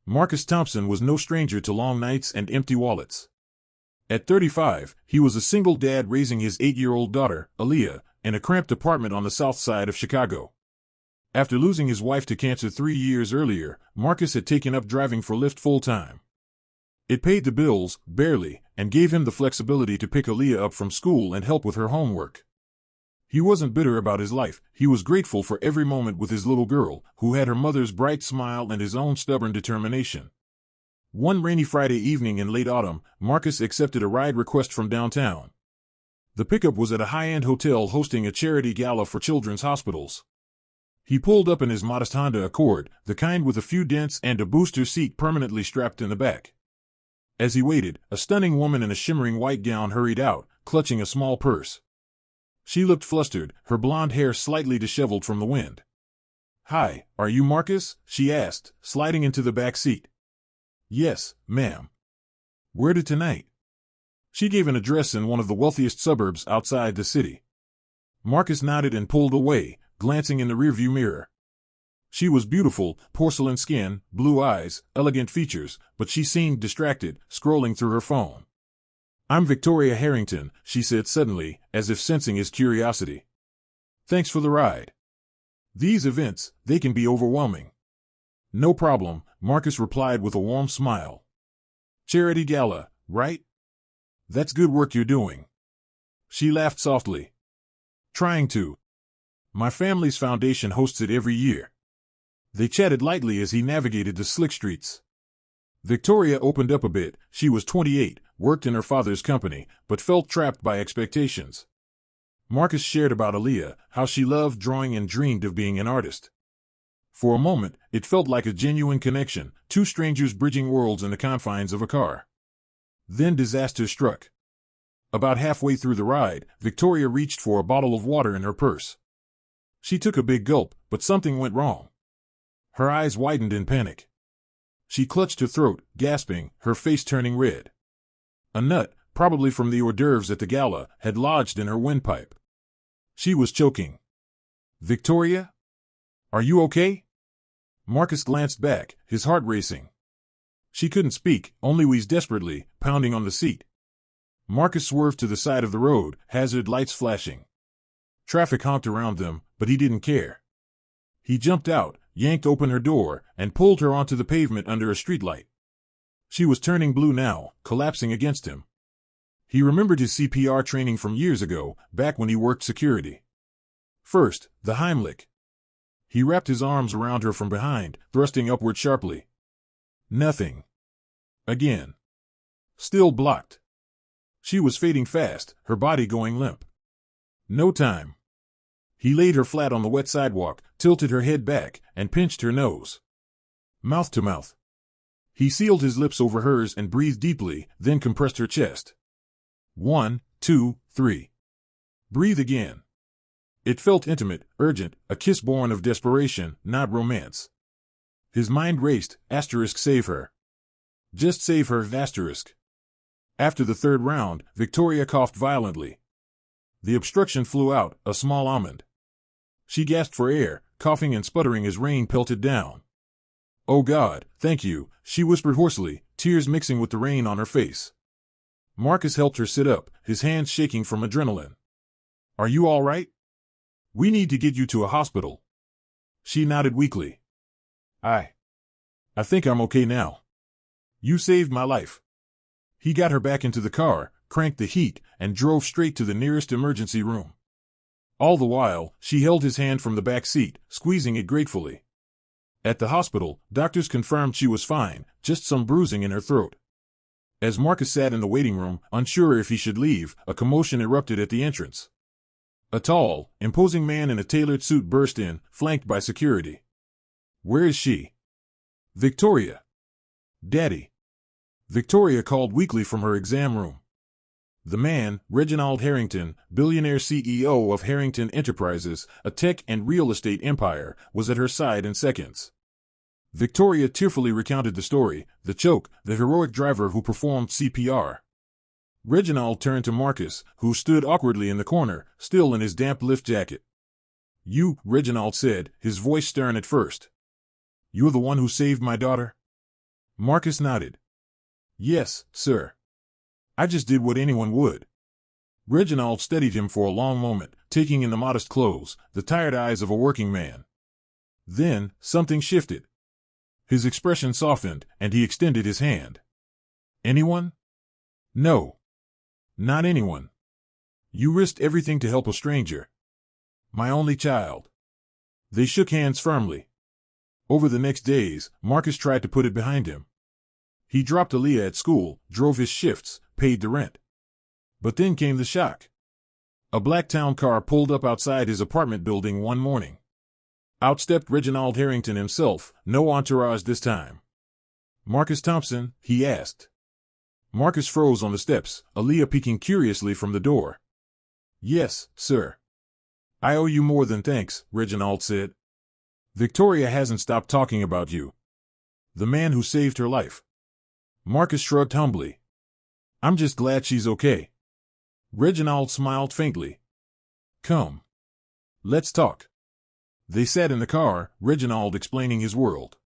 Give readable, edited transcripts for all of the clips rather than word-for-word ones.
Marcus Thompson was no stranger to long nights and empty wallets. At 35, he was a single dad raising his 8-year-old daughter, Aaliyah, in a cramped apartment on the south side of Chicago. After losing his wife to cancer 3 years earlier, Marcus had taken up driving for Lyft full-time. It paid the bills, barely, and gave him the flexibility to pick Aaliyah up from school and help with her homework. He wasn't bitter about his life. He was grateful for every moment with his little girl, who had her mother's bright smile and his own stubborn determination. One rainy Friday evening in late autumn, Marcus accepted a ride request from downtown. The pickup was at a high-end hotel hosting a charity gala for children's hospitals. He pulled up in his modest Honda Accord, the kind with a few dents and a booster seat permanently strapped in the back. As he waited, a stunning woman in a shimmering white gown hurried out, clutching a small purse. She looked flustered, her blonde hair slightly disheveled from the wind. "Hi, are you Marcus?" she asked, sliding into the back seat. "Yes, ma'am." "Where to tonight?" She gave an address in one of the wealthiest suburbs outside the city. Marcus nodded and pulled away, glancing in the rearview mirror. She was beautiful, porcelain skin, blue eyes, elegant features, but she seemed distracted, scrolling through her phone. "I'm Victoria Harrington," she said suddenly, as if sensing his curiosity. "Thanks for the ride." "These events, they can be overwhelming." "No problem," Marcus replied with a warm smile. "Charity gala, right? That's good work you're doing." She laughed softly. "Trying to. My family's foundation hosts it every year." They chatted lightly as he navigated the slick streets. Victoria opened up a bit. She was 28, worked in her father's company, but felt trapped by expectations. Marcus shared about Aaliyah, how she loved drawing and dreamed of being an artist. For a moment, it felt like a genuine connection, two strangers bridging worlds in the confines of a car. Then disaster struck. About halfway through the ride, Victoria reached for a bottle of water in her purse. She took a big gulp, but something went wrong. Her eyes widened in panic. She clutched her throat, gasping, her face turning red. A nut, probably from the hors d'oeuvres at the gala, had lodged in her windpipe. She was choking. "Victoria? Are you okay?" Marcus glanced back, his heart racing. She couldn't speak, only wheezed desperately, pounding on the seat. Marcus swerved to the side of the road, hazard lights flashing. Traffic honked around them, but he didn't care. He jumped out, yanked open her door, and pulled her onto the pavement under a streetlight. She was turning blue now, collapsing against him. He remembered his CPR training from years ago, back when he worked security. First, the Heimlich. He wrapped his arms around her from behind, thrusting upward sharply. Nothing. Again. Still blocked. She was fading fast, her body going limp. No time. He laid her flat on the wet sidewalk, tilted her head back, and pinched her nose. Mouth to mouth. He sealed his lips over hers and breathed deeply, then compressed her chest. 1, 2, 3. Breathe again. It felt intimate, urgent, a kiss born of desperation, not romance. His mind raced, save her. Just save her, asterisk. After the third round, Victoria coughed violently. The obstruction flew out, a small almond. She gasped for air, coughing and sputtering as rain pelted down. "Oh God, thank you," she whispered hoarsely, tears mixing with the rain on her face. Marcus helped her sit up, his hands shaking from adrenaline. "Are you all right? We need to get you to a hospital." She nodded weakly. I think I'm okay now. You saved my life." He got her back into the car, cranked the heat, and drove straight to the nearest emergency room. All the while, she held his hand from the back seat, squeezing it gratefully. At the hospital, doctors confirmed she was fine, just some bruising in her throat. As Marcus sat in the waiting room, unsure if he should leave, a commotion erupted at the entrance. A tall, imposing man in a tailored suit burst in, flanked by security. "Where is she?" "Victoria." "Daddy." Victoria called weakly from her exam room. The man, Reginald Harrington, billionaire CEO of Harrington Enterprises, a tech and real estate empire, was at her side in seconds. Victoria tearfully recounted the story, the choke, the heroic driver who performed CPR. Reginald turned to Marcus, who stood awkwardly in the corner, still in his damp lift jacket. "You," Reginald said, his voice stern at first. "You're the one who saved my daughter?" Marcus nodded. Yes, sir. I just did what anyone would. Reginald studied him for a long moment, taking in the modest clothes, the tired eyes of a working man. Then, something shifted. His expression softened, and he extended his hand. Anyone? No. Not anyone. You risked everything to help a stranger. My only child. They shook hands firmly. Over the next days, Marcus tried to put it behind him. He dropped Aaliyah at school, drove his shifts, paid the rent. But then came the shock. A black town car pulled up outside his apartment building one morning. Out stepped Reginald Harrington himself, no entourage this time. Marcus Thompson, he asked. Marcus froze on the steps, Aaliyah peeking curiously from the door. Yes, sir. I owe you more than thanks, Reginald said. Victoria hasn't stopped talking about you. The man who saved her life. Marcus shrugged humbly. I'm just glad she's okay. Reginald smiled faintly. Come. Let's talk. They sat in the car, Reginald explaining his world.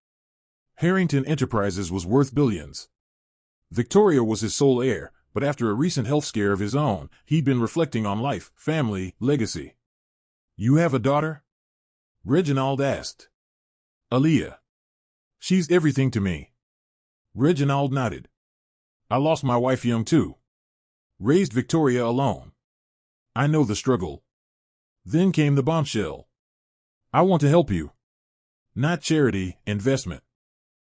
Harrington Enterprises was worth billions. Victoria was his sole heir, but after a recent health scare of his own, he'd been reflecting on life, family, legacy. You have a daughter? Reginald asked. Aaliyah. She's everything to me. Reginald nodded. I lost my wife young too. Raised Victoria alone. I know the struggle. Then came the bombshell. I want to help you. Not charity, investment.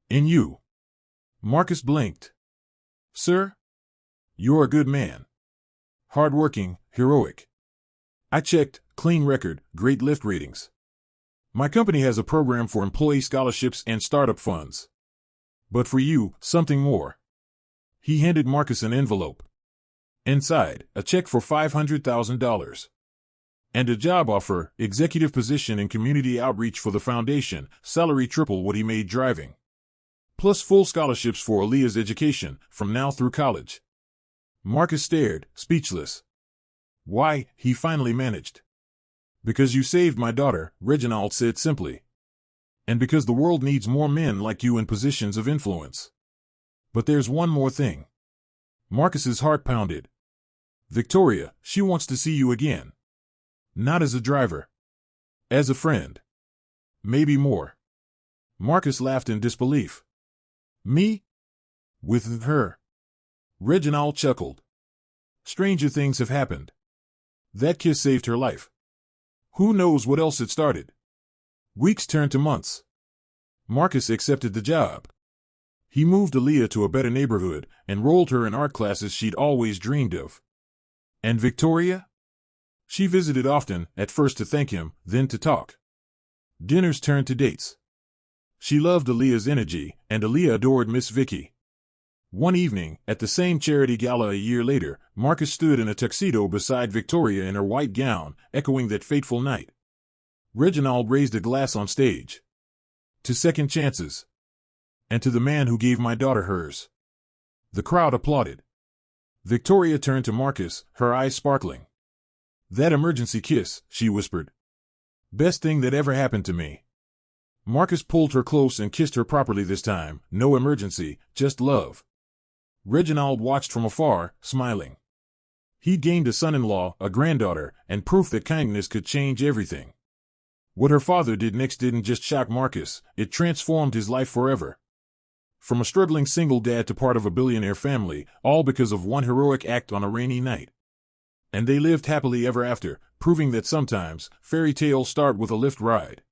In you. Marcus blinked. Sir? You're a good man. Hardworking, heroic. I checked, clean record, great lift ratings. My company has a program for employee scholarships and startup funds. But for you, something more. He handed Marcus an envelope. Inside, a check for $500,000. And a job offer, executive position in community outreach for the foundation, salary triple what he made driving. Plus full scholarships for Aaliyah's education, from now through college. Marcus stared, speechless. Why, he finally managed. Because you saved my daughter, Reginald said simply. And because the world needs more men like you in positions of influence. But there's one more thing. Marcus's heart pounded. Victoria, she wants to see you again. Not as a driver. As a friend. Maybe more. Marcus laughed in disbelief. Me? With her? Reginald chuckled. Stranger things have happened. That kiss saved her life. Who knows what else it started? Weeks turned to months. Marcus accepted the job. He moved Aaliyah to a better neighborhood, enrolled her in art classes she'd always dreamed of. And Victoria? She visited often, at first to thank him, then to talk. Dinners turned to dates. She loved Aaliyah's energy, and Aaliyah adored Miss Vicky. One evening, at the same charity gala a year later, Marcus stood in a tuxedo beside Victoria in her white gown, echoing that fateful night. Reginald raised a glass on stage. To second chances. And to the man who gave my daughter hers. The crowd applauded. Victoria turned to Marcus, her eyes sparkling. That emergency kiss, she whispered. Best thing that ever happened to me. Marcus pulled her close and kissed her properly this time, no emergency, just love. Reginald watched from afar, smiling. He'd gained a son-in-law, a granddaughter, and proof that kindness could change everything. What her father did next didn't just shock Marcus, it transformed his life forever. From a struggling single dad to part of a billionaire family, all because of one heroic act on a rainy night. And they lived happily ever after, proving that sometimes, fairy tales start with a lift ride.